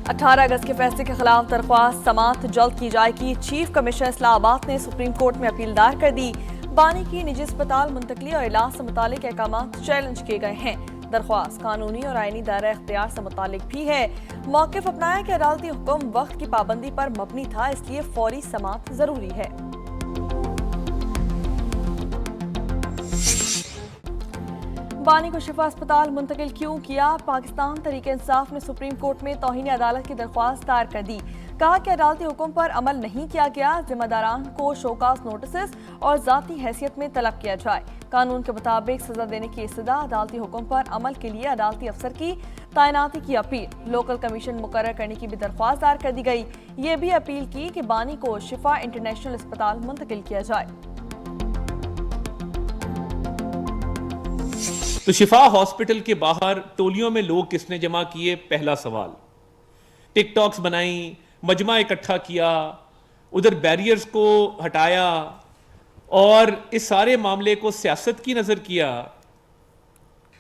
18 अगस्त के फैसले के खिलाफ दरख्वास्त समाअत जल्द की जाएगी। चीफ कमिश्नर इस्लामाबाद ने सुप्रीम कोर्ट में अपील दायर कर दी। बानी की निजी अस्पताल मुंतकली और इलाज से मुतालिक अहकाम चैलेंज किए गए हैं। दरख्वास्त कानूनी और आईनी दायरा इख्तियार से मुतालिक भी है। मौक़िफ़ अपनाया कि अदालती हुक्म वक्त की पाबंदी पर मबनी था, इसलिए फौरी समाअत जरूरी है। बानी को शिफा अस्पताल मुंतकिल क्यों किया? पाकिस्तान तहरीक इंसाफ ने सुप्रीम कोर्ट में तौहीन अदालत की दरख्वास्त दायर कर दी। कहा कि अदालती हुक्म पर अमल नहीं किया गया, जिम्मेदारान को शोकास नोटिस और जाती हैसियत में तलब किया जाए। कानून के मुताबिक सजा देने की इस्तदा, अदालती हुक्म पर अमल के लिए अदालती अफसर की तैनाती की अपील, लोकल कमीशन मुकर्रर करने की भी दरख्वास्त दायर कर दी गई। ये भी अपील की कि बानी को शिफा इंटरनेशनल अस्पताल मुंतकिल किया जाए। तो शिफा हॉस्पिटल के बाहर टोलियों में लोग किसने जमा किए? पहला सवाल। टिकटॉक्स बनाई, मजमा इकट्ठा किया, उधर बैरियर्स को हटाया और इस सारे मामले को सियासत की नजर किया।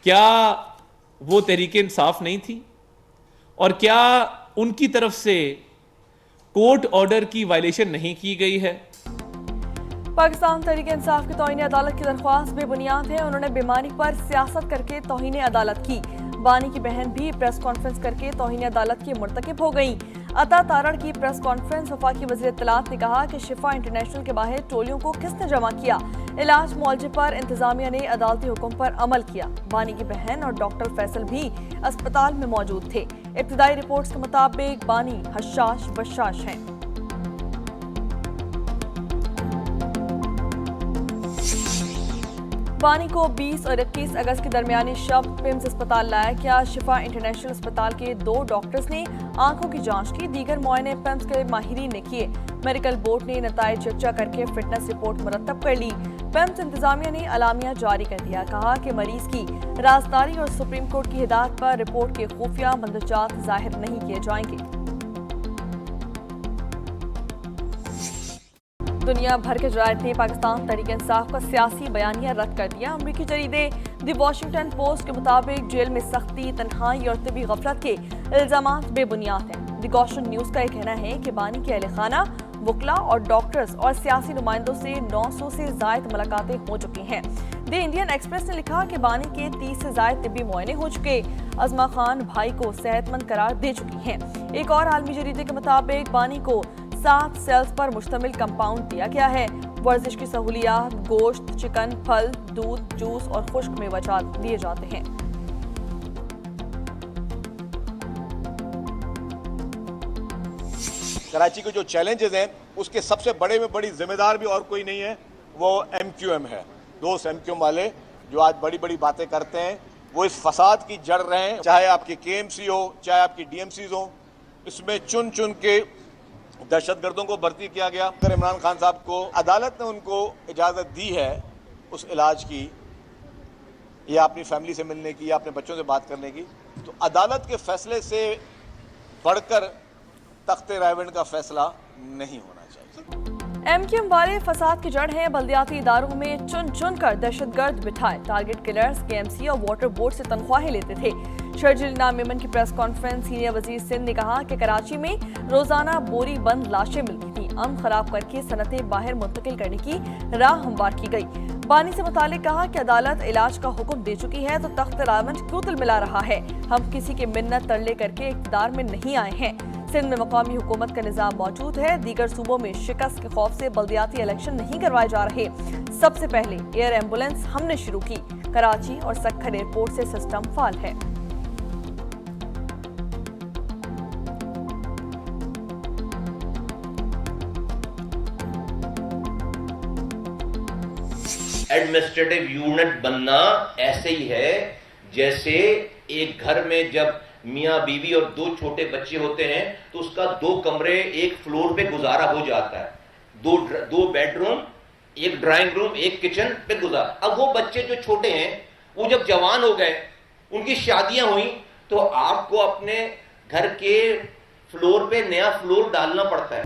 क्या वो तहरीक इंसाफ नहीं थी? और क्या उनकी तरफ से कोर्ट ऑर्डर की वायलेशन नहीं की गई है? पाकिस्तान तहरीक इंसाफ की तौहीन अदालत की दरख्वास्त बेबुनियाद है। उन्होंने बीमारी पर सियासत करके तौहीन अदालत की। बानी की बहन भी प्रेस कॉन्फ्रेंस करके तौहीन अदालत की मुर्तकिब हो गई। अता तारड़ की प्रेस कॉन्फ्रेंस। वफाकी वज़ीर इत्तलात ने कहा कि शिफा इंटरनेशनल के बाहर टोलियों को किसने जमा किया? इलाज मुआवजे पर इंतजामिया ने अदालती हुक्म पर अमल किया। बानी की बहन और डॉक्टर फैसल भी अस्पताल में मौजूद थे। इब्तिदाई रिपोर्ट्स के मुताबिक बानी हशाश बशाश हैं। बानी को 20 और 21 अगस्त के दरमियानी शब पिम्स अस्पताल लाया गया। शिफा इंटरनेशनल अस्पताल के 2 डॉक्टर्स ने आंखों की जांच की। दीगर मुआयने पिम्स के माहिरीन ने किए। मेडिकल बोर्ड ने नताइज चेक करके फिटनेस रिपोर्ट मुरतब कर ली। पिम्स इंतजामिया ने अलामिया जारी कर दिया। कहा कि मरीज की राजदारी और सुप्रीम कोर्ट की हिदायत पर रिपोर्ट के खुफिया मंदरजात जाहिर नहीं किए जाएंगे। दुनिया भर के जरायद ने पाकिस्तान तहरीक इंसाफ का सियासी बयानिया रद्द कर दिया। अमरीकी जरीदे द वॉशिंगटन पोस्ट के मुताबिक जेल में सख्ती, तन्हाई और तबी गफलत के इल्जामात बेबुनियाद हैं। द गौशन न्यूज़ का कहना है कि बानी के अहल खाना, वकला और डॉक्टर्स और सियासी नुमाइंदों से 900 से ज़ायद मुलाकातें हो चुकी हैं। द इंडियन एक्सप्रेस ने लिखा कि बानी के 30 से ज़ायद तिब्बी मुआयने हो चुके। अजमा खान भाई को सेहतमंद करार दे चुकी हैं। एक और आलमी जरीदे के मुताबिक बानी को 7 सेल्स पर मुश्तमिल कंपाउंड दिया गया है। वर्जिश की सहूलियात, गोश्त, चिकन, फल, दूध, जूस और खुश्क मेवाजात दिए जाते हैं। कराची के जो चैलेंजेस हैं उसके सबसे बड़े में बड़ी जिम्मेदार भी और कोई नहीं है, वो MQM है। दोस्त MQM वाले जो आज बड़ी बड़ी बातें करते हैं, वो इस फसाद की जड़ रहे हैं। चाहे आपकी KMC हो, चाहे आपकी DMCs हो, इसमें चुन चुन के दहशतगर्दों को भर्ती किया गया। अगर इमरान खान साहब को अदालत ने उनको इजाज़त दी है उस इलाज की, या अपनी फैमिली से मिलने की, या अपने बच्चों से बात करने की, तो अदालत के फैसले से बढ़कर तख्ते रायवेंड का फैसला नहीं होना चाहिए। MQM वाले फसाद की जड़ हैं। बल्दियाती इदारों में चुन चुन कर दहशतगर्द बिठाए। टारगेट किलर्स KMC और वाटर बोर्ड से तनख्वाहें लेते थे। शर्जिल इनाम मेमन की प्रेस कॉन्फ्रेंस। सीनियर वजीर सिंध ने कहा कि कराची में रोजाना बोरी बंद लाशें मिलती थी। अमन खराब करके सनतें बाहर मुंतकिल करने की राह हमवार की गई। बानी से मुतालिक कहा कि अदालत इलाज का हुक्म दे चुकी है, तो तख्त रायवेंड क्यों तिलमिला रहा है? हम किसी के मिन्नत तरले करके इक़्तिदार में नहीं आए हैं। सिंध में मकामी हुकूमत का निज़ाम मौजूद है। दीगर सूबों में शिकस्त के खौफ से बल्दियाती इलेक्शन नहीं करवाए जा रहे। सबसे पहले एयर एम्बुलेंस हमने शुरू की। कराची और सक्खर एयरपोर्ट से सिस्टम फाल है। एडमिनिस्ट्रेटिव यूनिट बनना ऐसे ही है जैसे एक घर में जब मियाँ बीवी और 2 छोटे बच्चे होते हैं तो उसका 2 कमरे एक फ्लोर पे गुजारा हो जाता है। 2 बेडरूम, एक ड्राइंग रूम, एक किचन पे गुजारा। अब वो बच्चे जो छोटे हैं वो जब जवान हो गए, उनकी शादियां हुई, तो आपको अपने घर के फ्लोर पे नया फ्लोर डालना पड़ता है।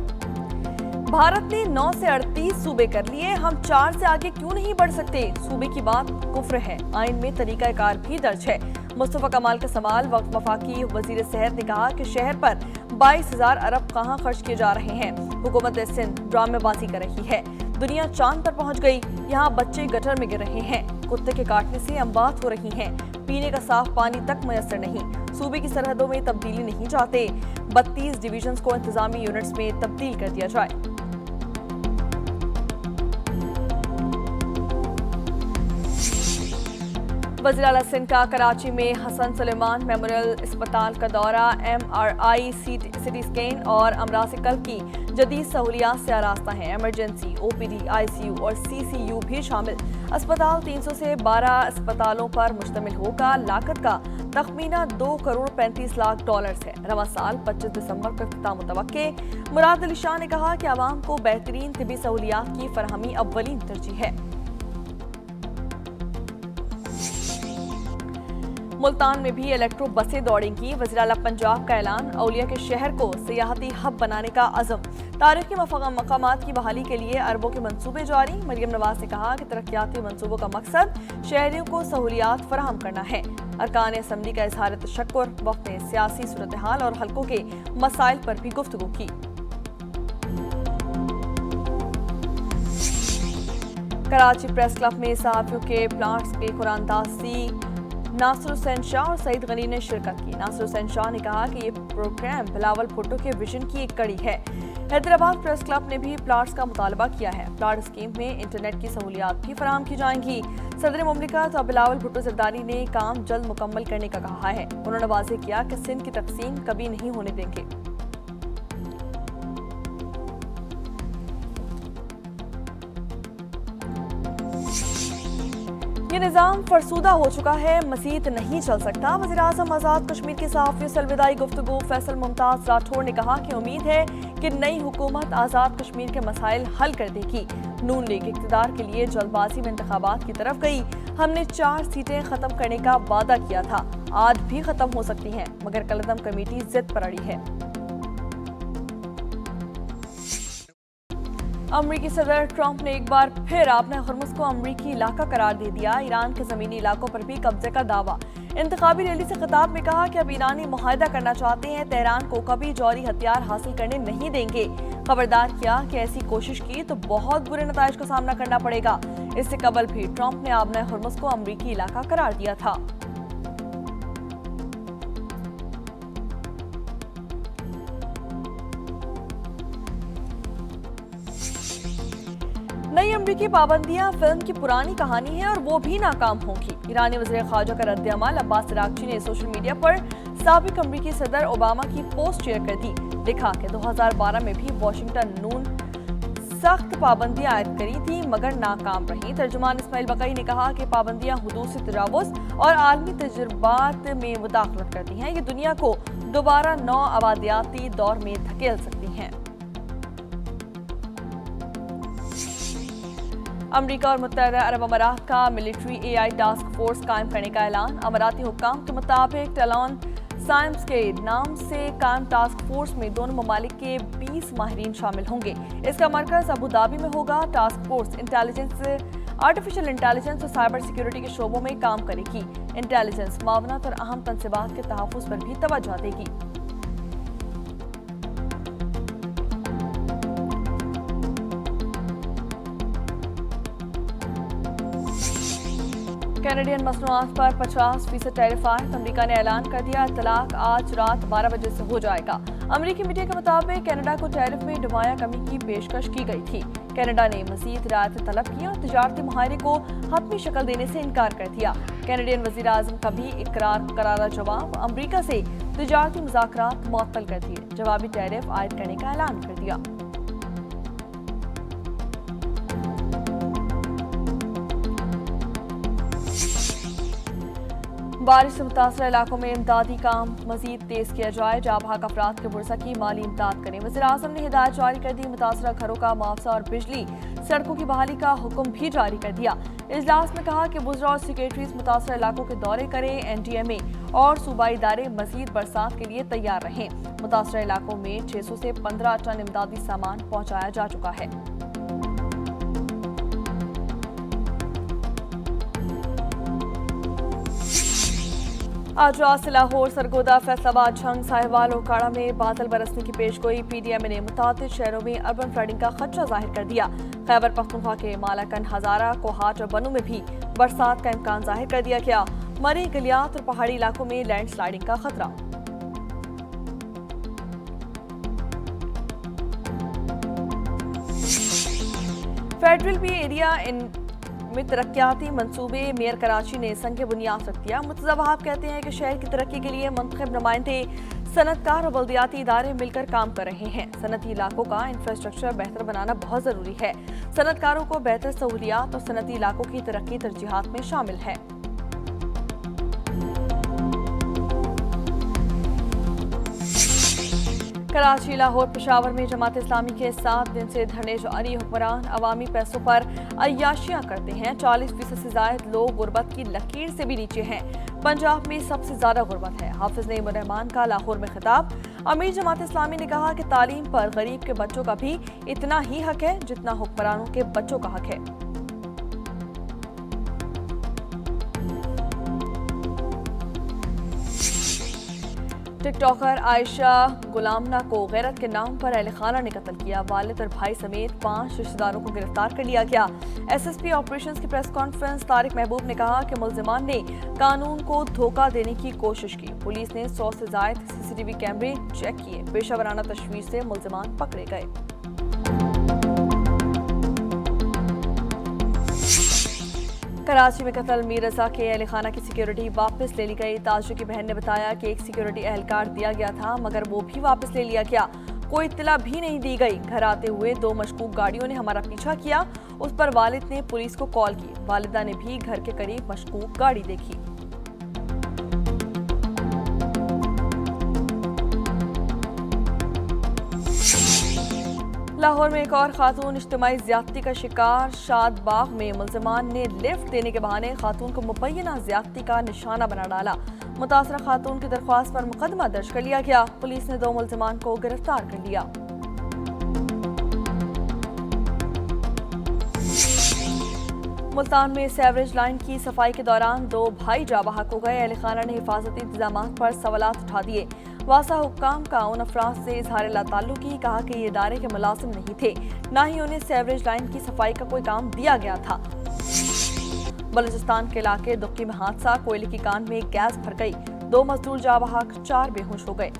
भारत ने 9 से 38 सूबे कर लिए, हम 4 से आगे क्यों नहीं बढ़ सकते? सूबे की बात कुफ्र है, आइन में तरीकाकार भी दर्ज है। मुस्तफा कमाल का सवाल, वक्त वफाकी वजीर सेहत ने कहा कि शहर पर 22,000 अरब कहाँ खर्च किए जा रहे हैं। हुकूमत सिंध ड्रामेबाजी कर रही है, दुनिया चांद पर पहुंच गई, यहाँ बच्चे गटर में गिर रहे हैं, कुत्ते के काटने से अमवात हो रही हैं, पीने का साफ पानी तक मयसर नहीं, सूबे की सरहदों में तब्दीली नहीं चाहते, 32 डिवीजन्स को इंतजामी यूनिट्स में तब्दील कर दिया जाए। वज़ीर आला सिंध का कराची में हसन सुलेमान मेमोरियल अस्पताल का दौरा, MRI, सिटी स्कैन और अमराज कल्ब की जदीद सहूलियात से आरास्ता है। इमरजेंसी, OPD, ICU और CCU भी शामिल। अस्पताल 300 से 12 अस्पतालों पर मुश्तमिल होगा। लागत का तखमीना $2.35 है। रवां साल 25 दिसंबर को इफ्तिताह मुतवक्के। मुराद अली शाह ने कहा कि आवाम को बेहतरीन तिबी सहूलियात की फरहमी अव्वलीन तरजीह है। मुल्तान में भी इलेक्ट्रो बसें दौड़ेंगी। वज़ीर आला पंजाब का ऐलान, औलिया के शहर को सियाहती हब बनाने का अज़म। तारीखी मकामात की बहाली के लिए अरबों के मंसूबे जारी। मरियम नवाज ने कहा कि तरक्याती मंसूबों का मकसद शहरियों को सहूलियात फराहम करना है। अरकान असम्बली का इजहार तशक्कुर। वक्त ने सियासी सूरत हाल और हल्कों के मसाइल पर भी गुफ्तगू की। कराची प्रेस क्लब में सहाफ़ियों के प्लांट्स की कुरानदासी नासिर हुसैन शाह और सईद गनी ने शिरकत की। नासिर हुसैन शाह ने कहा कि ये प्रोग्राम बिलावल भुट्टो के विजन की एक कड़ी है। हैदराबाद प्रेस क्लब ने भी प्लाट्स का मुतालबा किया है। प्लाट स्कीम में इंटरनेट की सहूलियात भी फराहम की जाएंगी। सदर मुमलिकत बिलावल भुट्टो जरदारी ने काम जल्द मुकम्मल करने का कहा है। उन्होंने वाज़ेह किया कि सिंध की तकसीम कभी नहीं होने देंगे। ये निज़ाम फरसूदा हो चुका है, मज़ीद नहीं चल सकता। वज़ीर आज़म आज़ाद कश्मीर के सहाफ़ियों से अलविदाई गुफ्तगू। फैसल मुमताज़ राठौर ने कहा कि उम्मीद है कि नई हुकूमत आज़ाद कश्मीर के मसाइल हल कर देगी। नून लीग इक़्तिदार के लिए जल्दबाजी में इंतखाबात की तरफ गई। हमने 4 सीटें ख़त्म करने का वादा किया था, आज भी ख़त्म हो सकती हैं, मगर कलदम कमेटी ज़िद पर अड़ी है। अमरीकी सदर ट्रंप ने एक बार फिर आपने हुर्मुज़ को अमरीकी इलाका करार दे दिया। ईरान के ज़मीनी इलाकों पर भी कब्जे का दावा। इंतखाबी रैली से खिताब में कहा कि अब ईरानी मुआहदा करना चाहते हैं, तेहरान को कभी जौहरी हथियार हासिल करने नहीं देंगे। खबरदार किया कि ऐसी कोशिश की तो बहुत बुरे नताइज का सामना करना पड़ेगा। इससे कबल भी ट्रंप ने आपने हुर्मुज़ को अमरीकी इलाका करार दिया था। नई अमरीकी पाबंदियां फिल्म की पुरानी कहानी है और वो भी नाकाम होंगी। ईरानी वज़ीर ख़ारजा का रद्द-ए-अमल। अब्बास अराग़ची ने सोशल मीडिया पर साबिक़ अमरीकी सदर ओबामा की पोस्ट शेयर कर दी। लिखा कि 2012 में भी वाशिंगटन नून सख्त पाबंदियां आयद करी थी मगर नाकाम रहीं। तर्जुमान इस्माइल बकई ने कहा कि पाबंदियां हुदूद से तजावुज़ और आलमी तजुर्बात में मुदाखलत करती हैं। ये दुनिया को दोबारा नौ आबादियाती दौर में धकेल सकती हैं। अमरीका और मुत्तहदा अरब अमारात का मिलिट्री AI टास्क फोर्स कायम करने का ऐलान। अमाराती हुक्काम के मुताबिक टैलोन साइम्स के नाम से कायम टास्क फोर्स में दोनों ममालिक के 20 माहिरीन शामिल होंगे। इसका मरकज अबू धाबी में होगा। Task force intelligence, artificial intelligence और साइबर सिक्योरिटी के शोबों में काम करेगी। इंटेलिजेंस, मावनत और अहम तनसीबात के तहफ़्फ़ुज़ पर भी तवज्जो देगी। कैनेडियन मसनूआत पर 50% टैरिफ आयद। अमरीका ने ऐलान कर दिया, इतलाक आज रात 12 बजे से हो जाएगा। अमरीकी मीडिया के मुताबिक कनाडा को टैरिफ में नुमाया कमी की पेशकश की गई थी। कनाडा ने मजीद रियायतें तलब की और तिजारती मुआहरे को हतमी शक्ल देने से इनकार कर दिया। कैनेडियन वज़ीर आज़म का भी करारा जवाब। अमरीका से तिजारती मुज़ाकरात मुअत्तल कर दिए, जवाबी टैरिफ आयद करने का ऐलान कर दिया। बारिश से मुतासर इलाकों में इमदादी काम मजीद तेज किया जाए, जाबाक अफराद के बुरसा की माली इमदाद करें। वज़ीर-ए-आज़म ने हिदायत जारी कर दी, मुतासरा घरों का मुआवजा और बिजली सड़कों की बहाली का हुक्म भी जारी कर दिया। इजलास में कहा कि बुज़रा और सेक्रेटरीज मुतासर इलाकों के दौरे करें, NDMA और सूबाई इदारे मजीद बरसात के लिए तैयार रहें। मुतासर इलाकों में 600 से 15 टन इमदादी सामान पहुँचाया जा चुका है। आज रात से लाहौर, सरगोदा, फैसलाबाद, झंग, साहिवाल और काड़ा में बादल बरसने की पेशगोई। PDM ने मुतादिद शहरों में अर्बन फ्लडिंग का खदशा जाहिर कर दिया। खैबर पख्तूनख्वा के मालाकन, हजारा, कोहाट और बनू में भी बरसात का इम्कान जाहिर कर दिया गया। मरी, गलियात और पहाड़ी इलाकों में लैंडस्लाइडिंग का खतरा। फेडरल बी एरिया में तरक्याती मंसूबे मेयर कराची ने संग बुनियाद रख दिया। मुर्तज़ा वहाब कहते हैं कि शहर की तरक्की के लिए मुंतखब नुमाइंदे, सनतकार और बल्दियाती इदारे मिलकर काम कर रहे हैं। सनती इलाकों का इंफ्रास्ट्रक्चर बेहतर बनाना बहुत ज़रूरी है। सनतकारों को बेहतर सहूलियात और सनती इलाकों की तरक्की तरजीहात में शामिल है। कराची, लाहौर, पेशावर में जमात इस्लामी के 7 दिन से धरने जारी। हुक्मरान अवामी पैसों पर अय्याशियां करते हैं। 40% से ज्यादा लोग गुर्बत की लकीर से भी नीचे हैं। पंजाब में सबसे ज्यादा गुर्बत है। हाफिज नईम उर रहमान का लाहौर में खिताब। अमीर जमात इस्लामी ने कहा कि तालीम पर गरीब के बच्चों का भी इतना ही हक है जितना हुक्मरानों के बच्चों का हक है। टिकटॉकर आयशा गुलामना को गैरत के नाम पर अहल खाना ने कत्ल किया। वालिद और भाई समेत 5 रिश्तेदारों को गिरफ्तार कर लिया गया। SSP ऑपरेशंस की प्रेस कॉन्फ्रेंस। तारिक महबूब ने कहा कि मुल्जिमान ने कानून को धोखा देने की कोशिश की। पुलिस ने 100 से ज्यादा CCTV कैमरे चेक किए। पेशा वराना तशवीश से मुल्जिमान पकड़े गए। कराची में कत्ल मीर रजा के अहल खाना की सिक्योरिटी वापस ले ली गई। ताजू की बहन ने बताया कि एक सिक्योरिटी एहलकार दिया गया था मगर वो भी वापस ले लिया गया। कोई इत्तला भी नहीं दी गई। घर आते हुए 2 मशकूक गाड़ियों ने हमारा पीछा किया। उस पर वालिद ने पुलिस को कॉल की। वालिदा ने भी घर के करीब मशकूक गाड़ी देखी। लाहौर में एक और खातून इज्तिमाई ज्यादती का शिकार। शादबाग में मुल्जिमान ने लिफ्ट देने के बहाने खातून को मुबैना ज्यादती का निशाना बना डाला। मुतासरा खातून की दरख्वास्त पर मुकदमा दर्ज कर लिया गया। पुलिस ने 2 मुल्जिमान को गिरफ्तार कर लिया। मुल्तान में सेवरेज लाइन की सफाई के दौरान 2 भाई जाँ बहक हो गए। अहल खाना ने हिफाजती इंतजामात पर सवालात उठा दिए। वासा हुक्काम का उन अफराद से इजहार लाताल्लुकी कहा कि ये इदारे के मुलाजिम नहीं थे, ना ही उन्हें सेवरेज लाइन की सफाई का कोई काम दिया गया था। बलूचिस्तान के इलाके दुक्की में हादसा। कोयले की कान में गैस भर गई। 2 मजदूर जाँ बहक, 4 बेहोश हो गए।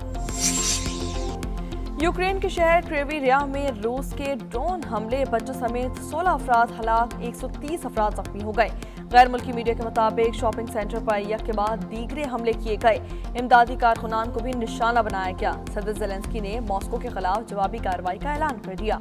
यूक्रेन के शहर क्रेवी रिया में रूस के ड्रोन हमले, बच्चों समेत 16 अफराद हलाक, 130 अफराद जख्मी हो गए। गैर मुल्की मीडिया के मुताबिक शॉपिंग सेंटर पर एक के बाद दीगरे हमले किए गए। इमदादी कारकुनान को भी निशाना बनाया गया। सदर ज़ेलेंस्की ने मॉस्को के खिलाफ जवाबी कार्रवाई का ऐलान कर दिया।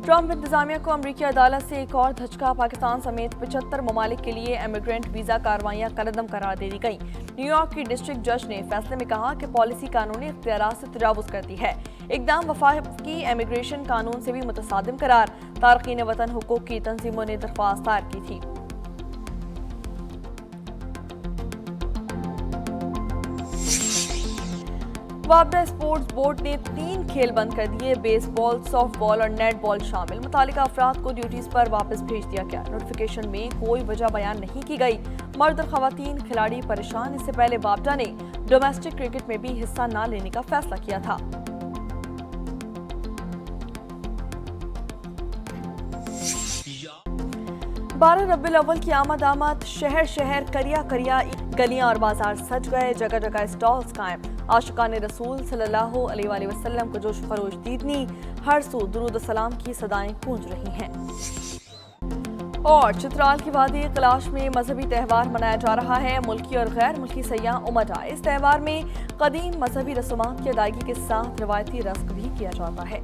ट्रंप इंतजामिया को अमरीकी अदालत से एक और धचका। पाकिस्तान समेत 75 ममालिक के लिए इमिग्रेंट वीजा कार्रवाइयां कलअदम करार दे दी गई। न्यूयॉर्क की डिस्ट्रिक्ट जज ने फैसले में कहा कि पॉलिसी कानूनी इख्तियारात से तजावुज करती है। इकदाम वफाकी इमिग्रेशन कानून से भी मुतसादिम करार। तारकीन वतन हुकूक की तंजीमों ने दरख्वास्त दायर की थी। वापडा स्पोर्ट्स बोर्ड ने 3 खेल बंद कर दिए। बेसबॉल, सॉफ्ट बॉल और नेट बॉल शामिल। मुतालिका अफराद को ड्यूटीज पर वापस भेज दिया गया। नोटिफिकेशन में कोई वजह बयान नहीं की गई। मर्द और खवातीन खिलाड़ी परेशान। इससे पहले वापडा ने डोमेस्टिक क्रिकेट में भी हिस्सा न लेने का फैसला किया था। बारह रबीउल अव्वल की आमद शहर शहर करिया करिया गलियां और बाजार सज गए। जगह जगह स्टॉल्स कायम। आशिकान रसूल सल्लल्लाहु अलैहि वसल्लम को जोश खरोश दीदनी। हर सू दुरूद सलाम की सदाएं गूंज रही हैं। और चित्राल की वादी कैलाश में मजहबी त्यौहार मनाया जा रहा है। मुल्की और गैर मुल्की सयाह उमड़ आए। इस त्यौहार में कदीम मजहबी रस्मात की अदायगी के साथ रवायती रस्म भी किया जाता है।